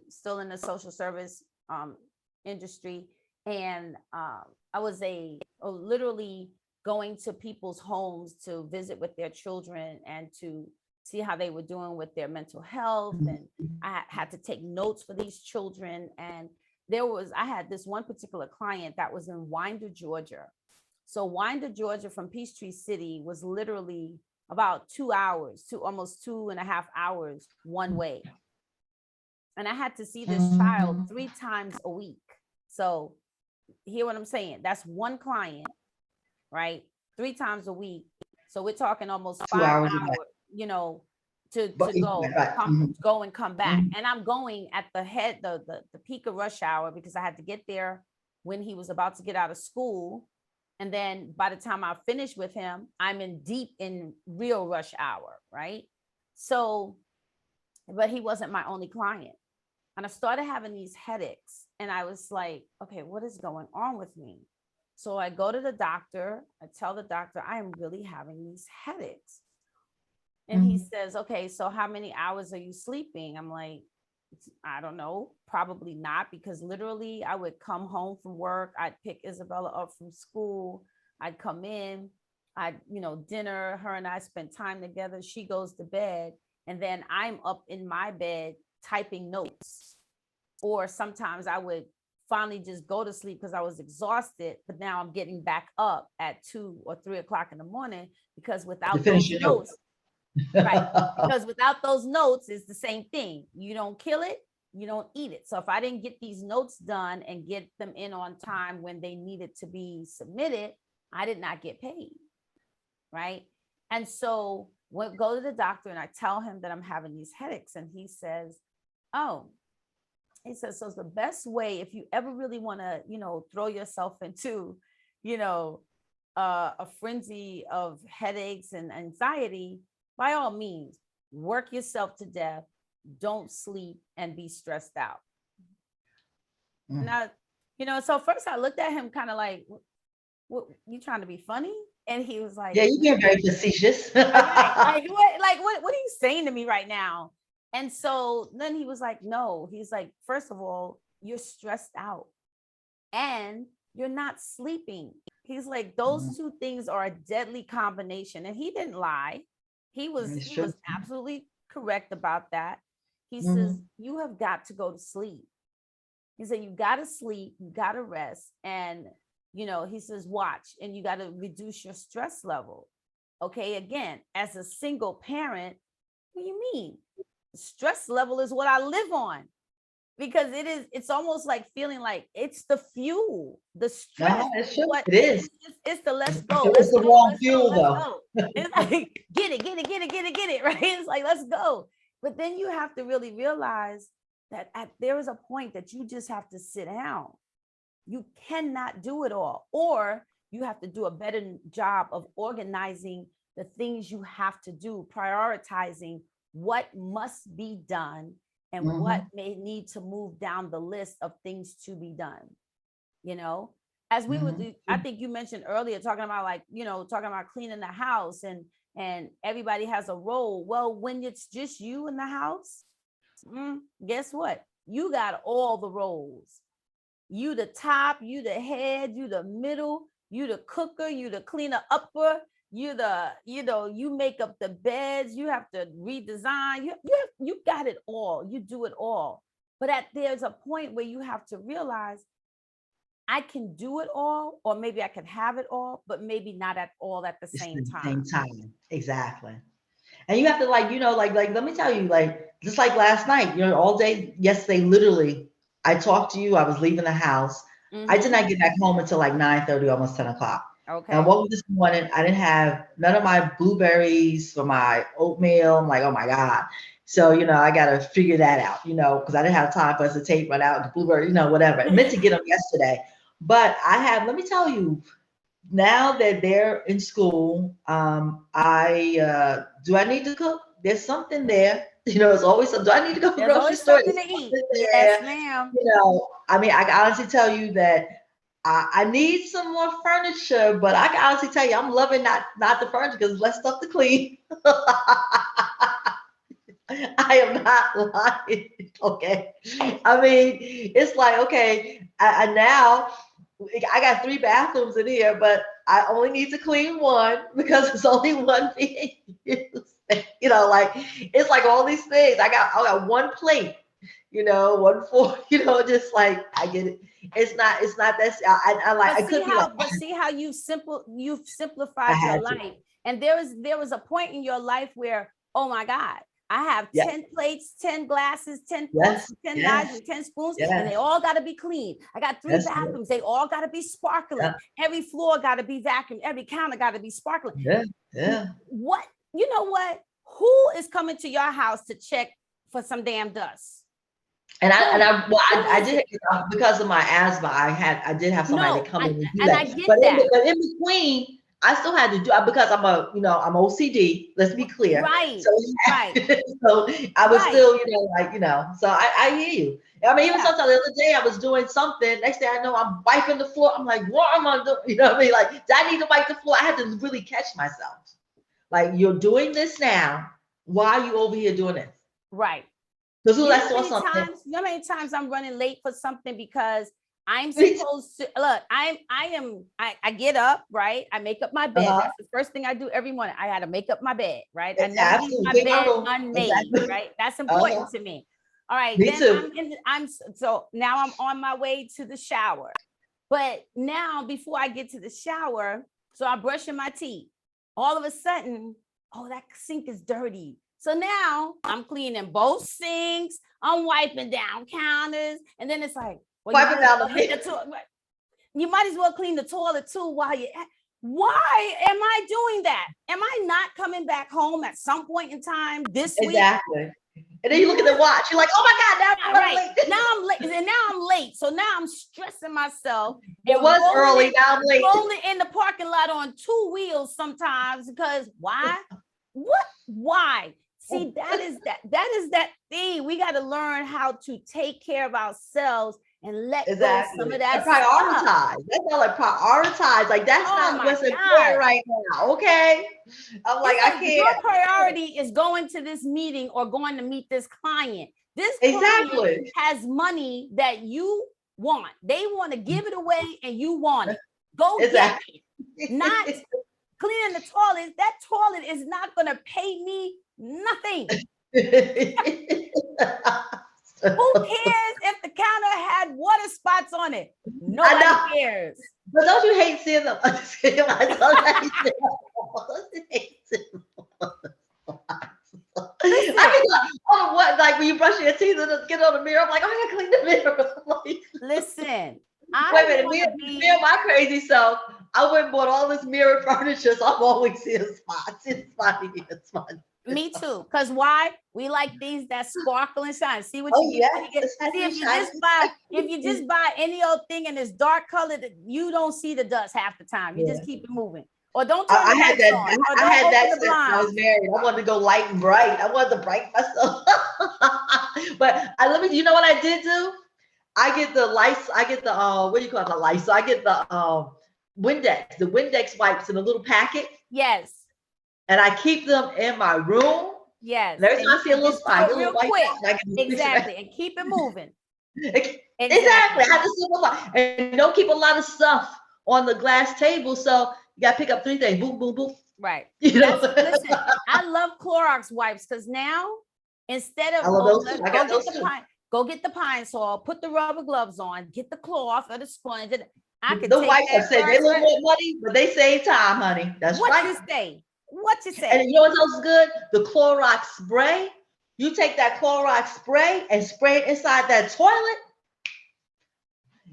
still in the social service industry, and I was literally going to people's homes to visit with their children and to see how they were doing with their mental health. And I had to take notes for these children. And I had this one particular client that was in Winder, Georgia. So Winder, Georgia from Peachtree City was literally about 2 hours to almost 2.5 hours one way, and I had to see this child Mhm. 3 times a week. So, hear what I'm saying? That's one client, right? 3 times a week. So we're talking almost 2 hours a day. hours, you know, to But right. go and come back. Mhm. And I'm going at the peak of rush hour because I had to get there when he was about to get out of school. And then by the time I finish with him, I'm in deep in real rush hour, right? So, but he wasn't my only client, and I started having these headaches. And I was like, okay, what is going on with me? So I go to the doctor. I tell the doctor, I am really having these headaches. And he Mhm. says, okay, so how many hours are you sleeping? I'm like, I don't know, probably not, because literally I would come home from work. I'd pick Isabella up from school. I'd come in, dinner, her and I spend time together. She goes to bed. And then I'm up in my bed typing notes, or sometimes I would finally just go to sleep because I was exhausted. But now I'm getting back up at 2 or 3 o'clock in the morning because To without finish those your notes. notes, right? Because without those notes, it's the same thing. You don't kill it, you don't eat it. So if I didn't get these notes done and get them in on time when they needed to be submitted, I did not get paid, right? And so go to the doctor and I tell him that I'm having these headaches. And he says, oh, he says, so the best way, if you ever really want to, throw yourself into, you know, a frenzy of headaches and anxiety, by all means, work yourself to death, don't sleep, and be stressed out. Now, so first I looked at him kind of like, what, you trying to be funny? And he was like, Yeah, you get very facetious. right, what are you saying to me right now? And so then he was like, no, he's like, first of all, you're stressed out and you're not sleeping. He's like, those two things are a deadly combination. And he didn't lie. He was absolutely correct about that. He says, you have got to go to sleep. He said, you got to sleep, you got to rest. And, he says, watch, and you got to reduce your stress level. Okay. Again, as a single parent, what do you mean? Stress level is what I live on, because it's almost like feeling like it's the fuel, the stress. No, it is. It's the let's go. It's the wrong fuel, though. It's like, get it, right? It's like, let's go. But then you have to really realize that there is a point that you just have to sit down. You cannot do it all, or you have to do a better job of organizing the things you have to do, prioritizing what must be done and what may need to move down the list of things to be done. As we would, I think you mentioned earlier, talking about cleaning the house and everybody has a role. Well, when it's just you in the house, guess what? You got all the roles. You the top, you the head, you the middle, you the cooker, you the cleaner upper, you make up the beds, you have to redesign, you got it all, you do it all. But there's a point where you have to realize, I can do it all, or maybe I can have it all, but maybe not at all at the same time. Exactly. And you have to like let me tell you, just like last night, all day yesterday, literally, I talked to you, I was leaving the house. I did not get back home until like 9:30, almost 10 o'clock. Okay. And what was this morning? I didn't have none of my blueberries for my oatmeal. I'm like, oh my God. So, I got to figure that out, because I didn't have time for us to take run out the blueberry, whatever. I meant to get them yesterday. But let me tell you, now that they're in school, do I need to cook? There's something there. It's always something. Do I need to go to the grocery store? Something to eat. Yes, ma'am. I mean, I can honestly tell you that I need some more furniture, but I can honestly tell you, I'm loving not the furniture because there's less stuff to clean. I am not lying. Okay. I mean, it's like, okay, I now I got 3 bathrooms in here, but I only need to clean one because it's only one being used. It's like all these things. I got one plate, one fork, just like I get it. It's not that I like. I could be like, but see how you've simplified your life. And there was a point in your life where, oh my God, I have 10 plates, 10 glasses, 10 forks, 10 knives, and 10 spoons, and they all got to be clean. I got 3 bathrooms. They all got to be sparkling. Every floor got to be vacuumed. Every counter got to be sparkling. What? You know what? Who is coming to your house to check for some damn dust? And I did, because of my asthma, I did have somebody come in and do that. I get that. But in between, I still had to do because I'm OCD. Let's be clear. Right. So, so I was still, So I hear you. I mean, even sometimes the other day I was doing something. Next thing I know, I'm wiping the floor. I'm like, what am I doing? You know what I mean? Like, do I need to wipe the floor? I had to really catch myself. Like, you're doing this now. Why are you over here doing this? Right. Because I saw something. You know how many times I'm running late for something because I'm supposed to look, I get up, right? I make up my bed. That's the first thing I do every morning. I had to make up my bed, right? I never leave my bed unmade, right? That's important to me. All right. Me too. So now I'm on my way to the shower. But now before I get to the shower, so I'm brushing my teeth. All of a sudden, oh, that sink is dirty. So now I'm cleaning both sinks. I'm wiping down counters. And then it's like, well, you might as well clean the toilet too while you're at. Why am I doing that? Am I not coming back home at some point in time this week? Exactly. And then you look at the watch, you're like, oh my God, now I'm Right. running late. Now I'm late. And now I'm late. So now I'm stressing myself It and was early, now I'm late. rolling in the parking lot on 2 wheels sometimes because why? What? Why? See, that is that thing. We got to learn how to take care of ourselves and let go some of that And stuff. prioritize. That's all, like prioritize. Like that's not what's important right now. Okay. I'm like, I can't. Your priority is going to this meeting or going to meet this client. This Exactly. client has money that you want. They want to give it away and you want it. Go get it. Not cleaning the toilet. That toilet is not going to pay me nothing. Who cares if the counter had water spots on it? Nobody cares. But don't you hate seeing them? I mean, like, oh, what? Like when you brush your teeth and get on the mirror, I'm like, oh, I gotta clean the mirror. Like, listen, wait a minute, me and my crazy self, I went and bought all this mirror furniture, so I'm always seeing spots. It's funny. It's funny. Me too. Because why? We like things that sparkle and shine. See what you get when you get. See, if you just buy any old thing and it's dark colored, you don't see the dust half the time. You just keep it moving. Or don't turn I had that. on, I had that since I was married. I wanted to go light and bright. I wanted to brighten myself. But you know what I did do? I get the lights. I get the what do you call it? The lights. So I get the Windex, the Windex wipes in a little packet. Yes. And I keep them in my room. Yes. And every time I see a little spot, real quick. Exactly. And keep it moving. Exactly. I have to simplify. And don't keep a lot of stuff on the glass table. So you got to pick up 3 things. Boom, boom, boom. Right. Listen, I love Clorox wipes because now instead of go get the Pine Sol, put the rubber gloves on, get the cloth or the sponge. I could the wipes have said they a little more money, but they save time, honey. That's what right. What you say? And you know what else is good? The Clorox spray. You take that Clorox spray and spray it inside that toilet.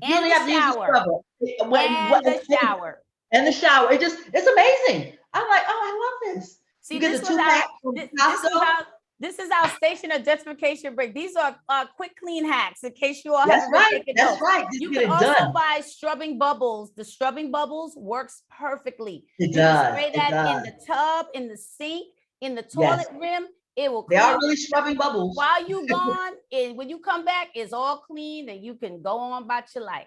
And you only have to use the scrubber. The shower. And the shower. It's amazing. I'm like, oh, I love this. See, this is our station identification break. These are quick clean hacks in case you all haven't taken notes. That's right. You can also buy scrubbing bubbles. The scrubbing bubbles works perfectly. It does. Spray that in the tub, in the sink, in the toilet rim. It will. They are really scrubbing bubbles. While you gone, when you come back, it's all clean and you can go on about your life.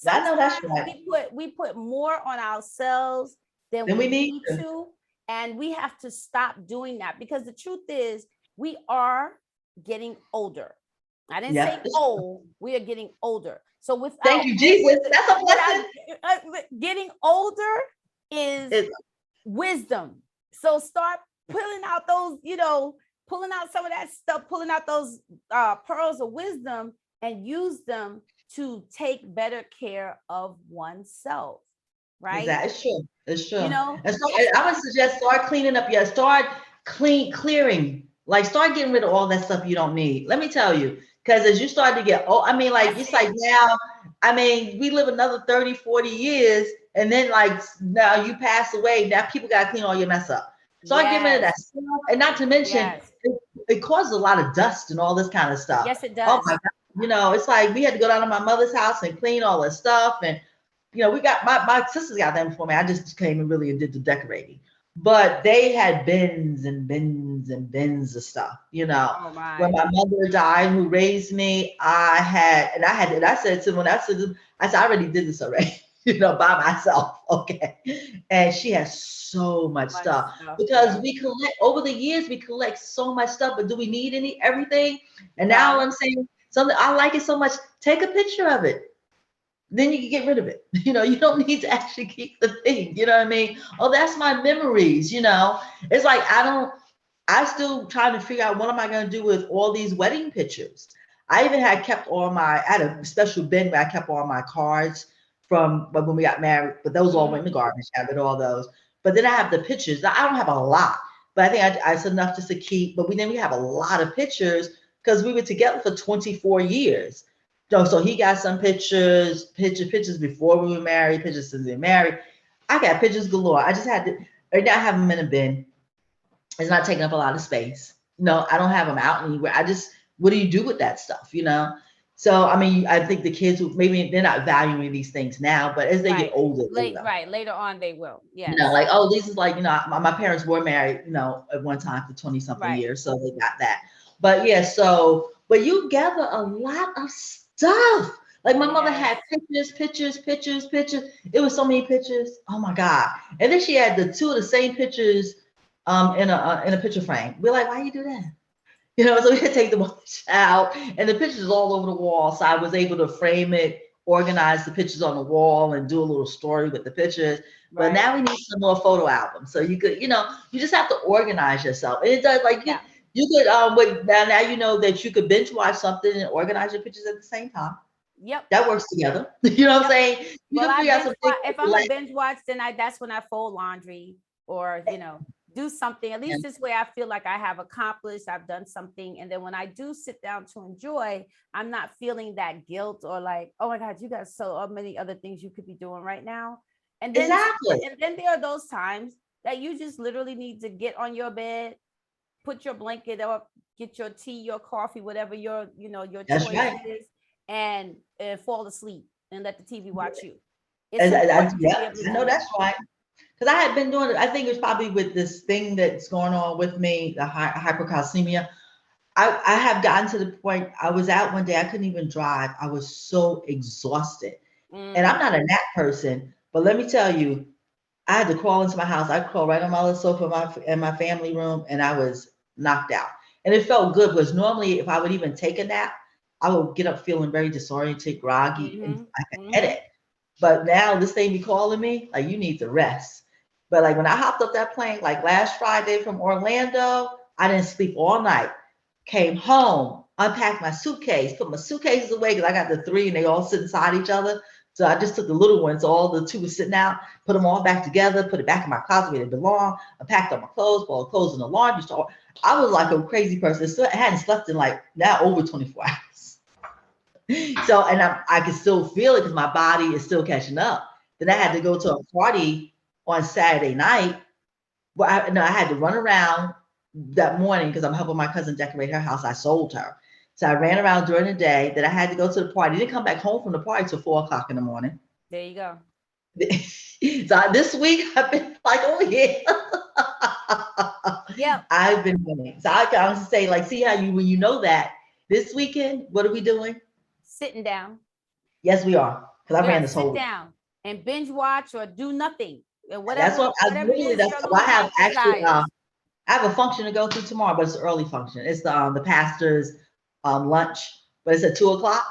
I know that's right. We put more on ourselves than we need to. And we have to stop doing that because the truth is we are getting older. I didn't say old. We are getting older. So thank you, Jesus. That's a blessing. Getting older is wisdom. So start pulling out those, pulling out some of that stuff, pulling out those pearls of wisdom and use them to take better care of oneself. Right? It's true. It's true. And so I would suggest start cleaning up clearing. Like start getting rid of all that stuff you don't need. Let me tell you, because as you start to get old, I mean, like it's like now, I mean, we live another 30, 40 years, and then like now you pass away. Now people gotta clean all your mess up. Start getting rid of that stuff. And not to mention it causes a lot of dust and all this kind of stuff. Yes, it does. Oh my God. It's like we had to go down to my mother's house and clean all this stuff. And we got my sisters got them for me. I just came and really did the decorating. But they had bins and bins and bins of stuff, When my mother died, who raised me, I said to them, I said, I already did this already, by myself. Okay. And she has so much stuff because we collect over the years, we collect so much stuff, but do we need everything? And now I'm saying something, I like it so much. Take a picture of it. Then you can get rid of it. You don't need to actually keep the thing. You know what I mean? Oh, that's my memories. It's like, I still trying to figure out what am I going to do with all these wedding pictures. I even had I had a special bin where I kept all my cards from when we got married, but those all went in the garbage. I did all those. But then I have the pictures. I don't have a lot, but I think it's enough just to keep. But we have a lot of pictures because we were together for 24 years. So he got some pictures before we were married, pictures since we were married. I got pictures galore. I just had to, right now I have them in a bin. It's not taking up a lot of space. No, I don't have them out anywhere. I just, what do you do with that stuff, you know? So, I mean, I think the kids, maybe they're not valuing these things now, but as they get Right. older, they Late, will. right. Later on they will. You know, Yes. like, oh, this is like, you know, my parents were married, you know, at one time for 20 something Right. years. So they got that. But yeah, so, but you gather a lot of stuff. Like my mother Yes. had pictures. It was so many pictures. Oh my God. And then she had the two of the same pictures in a picture frame. We're like, why you do that? You know, so we could take the out, and the pictures all over the wall. So I was able to frame it, organize the pictures on the wall, and do a little story with the pictures. But Right. now we need some more photo albums. So you could, you know, you just have to organize yourself. And it does like Yeah. you could but now you know that you could binge watch something and organize your pictures at the same time. Yep. That works together. You know what I'm Yep. saying? You Well, can I figure out binge some things watch. If like I'm a relax. binge watch, then that's when I fold laundry or, do something. At least this way I feel like I have accomplished, I've done something. And then when I do sit down to enjoy, I'm not feeling that guilt or like, oh my God, you got so many other things you could be doing right now. And then Exactly. and then there are those times that you just literally need to get on your bed, put your blanket up, get your tea, your coffee, whatever your That's choice right. is, and fall asleep and let the TV watch you. It's important to Yeah, be able to I do know that. that's right. Because I had been doing it. I think it was probably with this thing that's going on with me, the hypercalcemia. I have gotten to the point. I was out one day. I couldn't even drive. I was so exhausted, and I'm Mm, not a nap person. But let me tell you, I had to crawl into my house. I crawled right on my little sofa in my family room, and I was knocked out. And it felt good because normally, if I would even take a nap, I would get up feeling very disoriented, groggy, and mm-hmm, like a mm-hmm. headache. But now this thing be calling me like you need to rest. But like when I hopped up that plane, like last Friday from Orlando, I didn't sleep all night. Came home, unpacked my suitcase, put my suitcases away because I got the three and they all sit inside each other. So I just took the little ones, all the two were sitting out, put them all back together, put it back in my closet where they belong. I packed up my clothes, put all the clothes in the laundry store. I was like a crazy person. So I hadn't slept in like now over 24 hours. So, and I can still feel it because my body is still catching up. Then I had Yeah. to go to a party on Saturday night where I had to run around that morning because I'm helping my cousin decorate her house. I sold her. So I ran around during the day. Then I had to go to the party. Didn't come back home from the party till 4 o'clock in the morning. There you go. So this week I've been like, oh yeah. Yep. I've been winning. So I can honestly say, like, see how you when you know that this weekend, what are we doing? Sitting down. Yes, we are. Because I We ran gotta this whole sit week. down and binge watch or do nothing. And That's whatever what I whatever it literally. is That's your well, little I have heart actually. desires. I have a function to go to tomorrow, but it's an early function. It's the pastor's lunch, but it's at 2 o'clock.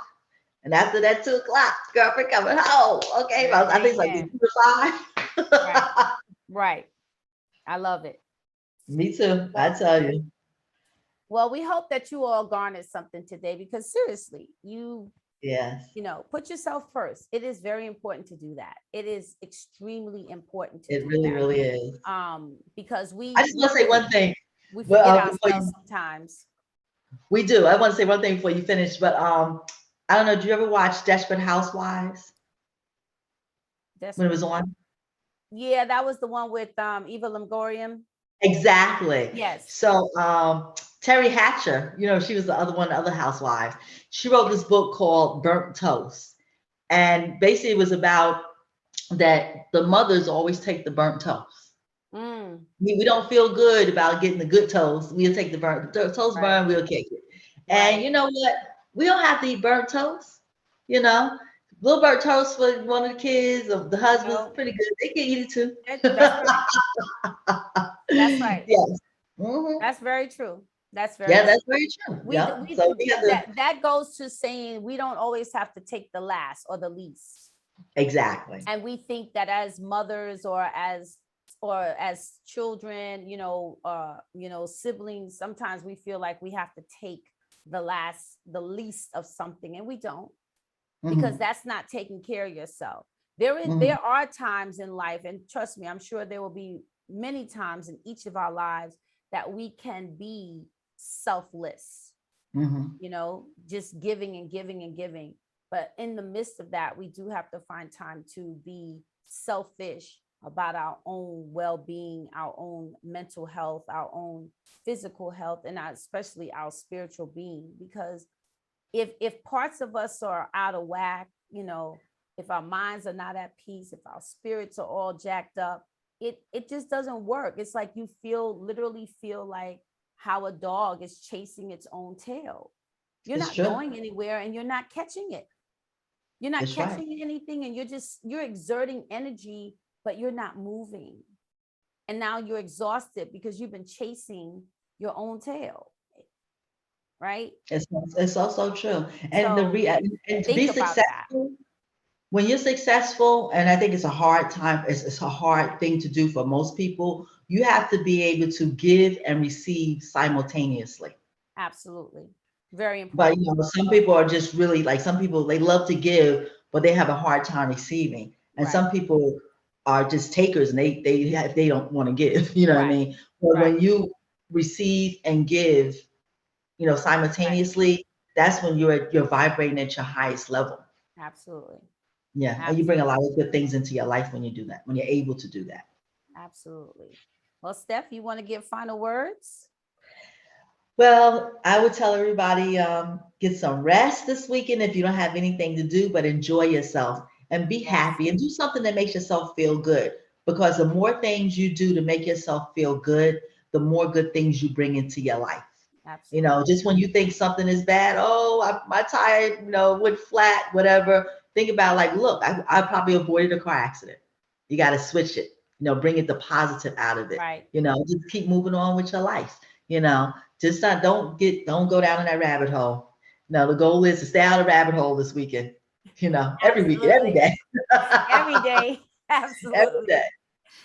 And after that 2 o'clock, girlfriend coming home. Okay, well, I think it's like Amen. 2 to 5. Right. Right. I love it. Me too. I Well, tell you. well, we hope that you all garnered something today because seriously, Yes, put yourself first. It is very important to do that. It is extremely important to it do really, that. really is. Because I we just want we to say do. one thing. We But forget before ourselves you, sometimes. we do. I want to say one thing before you finish. But I don't know. Do you ever watch Desperate Housewives when it Desperate. was on? Yeah, that was the one with Eva Longoria. Exactly. Yes. So Terry Hatcher, you know, she was the other one, the other housewives. She wrote this book called Burnt Toast. And basically it was about that the mothers always take the burnt toast. Mm, We don't feel good about getting the good toast. We'll take the toast right. burn, we'll take it. And Right. you know what? We don't have to eat burnt toast, you know. Little burnt toast for one of the kids or the husband's No, pretty good. They can eat it too. that's right. That's right. Yes. Hmm. That's very true. That's very Yeah, true. that's very true. We Yeah. we So we have to that goes to saying we don't always have to take the last or the least. exactly. And we think that as mothers or as children, siblings, sometimes we feel like we have to take the least of something, and we don't, because Hmm. that's not taking care of yourself. There Hmm. are times in life, and trust me, I'm sure there will be many times in each of our lives that we can be selfless, Hmm. just giving and giving and giving. But in the midst of that, we do have to find time to be selfish about our own well-being, our own mental health, our own physical health, and especially our spiritual being. Because if parts of us are out of whack, if our minds are not at peace, if our spirits are all jacked up, it just doesn't work. It's like you literally feel like how a dog is chasing its own tail. You're It's not true. going anywhere and you're not catching it. You're not It's right. catching anything, and you're exerting energy, but you're not moving. And now you're exhausted because you've been chasing your own tail, right? It's also true. And So and to be think about that. successful, when you're successful, and I think it's a hard time, it's a hard thing to do for most people, you have to be able to give and receive simultaneously. Absolutely. Very But important. some people are just really like, some people they love to give, but they have a hard time receiving. And Right. some people are just takers, and they don't want to give. You know what I Right. mean? But Right. when you receive and give, Right. simultaneously, that's when you're vibrating at your highest level. Absolutely. Yeah, and you bring a lot Absolutely. of good things into your life when you do that, when you're able to do that. Absolutely. Well, Steph, you want to give final words? Well, I would tell everybody, get some rest this weekend if you don't have anything to do, but enjoy yourself and be Yes. happy and do something that makes yourself feel good. Because the more things you do to make yourself feel good, the more good things you bring into your life. Absolutely. Just when you think something is bad, oh, my tire, went flat, whatever. Think about, like, look, I probably avoided a car accident. You got to switch it, bring it the positive out of it. Right. Just keep moving on with your life. You know, just not don't go down in that rabbit hole. No, the goal is to stay out of the rabbit hole this weekend. Every weekend, every Absolutely. day, Every day. every day. Absolutely. Right.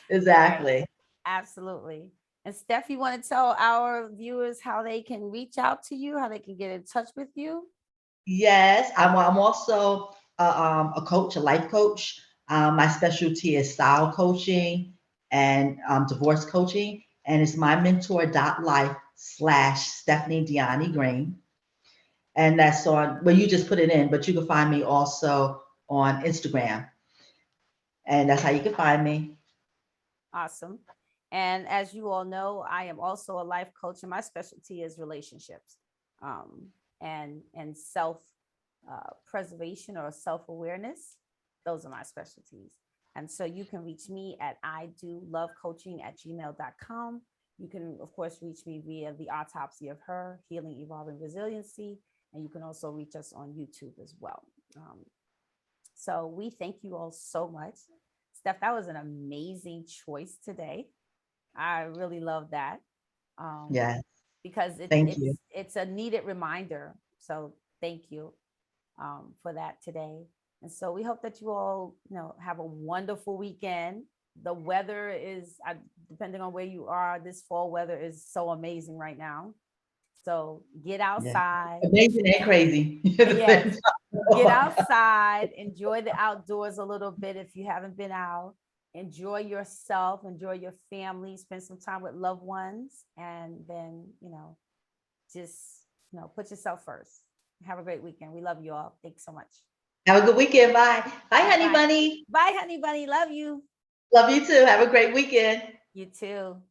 Exactly. Absolutely. And Steph, you want to tell our viewers how they can reach out to you, how they can get in touch with you? Yes, I'm also a coach, a life coach. My specialty is style coaching and divorce coaching, and it's my mentor.life/Stephanie Deani Green. And that's on, well, you just put it in, but you can find me also on Instagram, and that's how you can find me. Awesome. And as you all know, I am also a life coach, and my specialty is relationships, and self preservation or self awareness. Those are my specialties. And so you can reach me at I do love coaching at gmail.com. You can, of course, reach me via the autopsy of her, healing, evolving, resiliency. And you can also reach us on YouTube as well. Um, so we thank you all so much. Steph, that was an amazing choice today. I really love that, um, Yes, because thank you. it's a needed reminder. So thank you, for that today. And so we hope that you all, have a wonderful weekend. The weather is, depending on where you are, this fall weather is so amazing right now. So get Yeah, outside. amazing and crazy at the Yes, same get time. outside, enjoy the outdoors a little bit if you haven't been out. Enjoy yourself, enjoy your family, spend some time with loved ones, and then, just, put yourself first. Have a great weekend. We love you all. Thanks so much. Have a good weekend. Bye. Bye, honey Bye. bunny. Bye, honey bunny. Love you. Love you too. Have a great weekend. You too.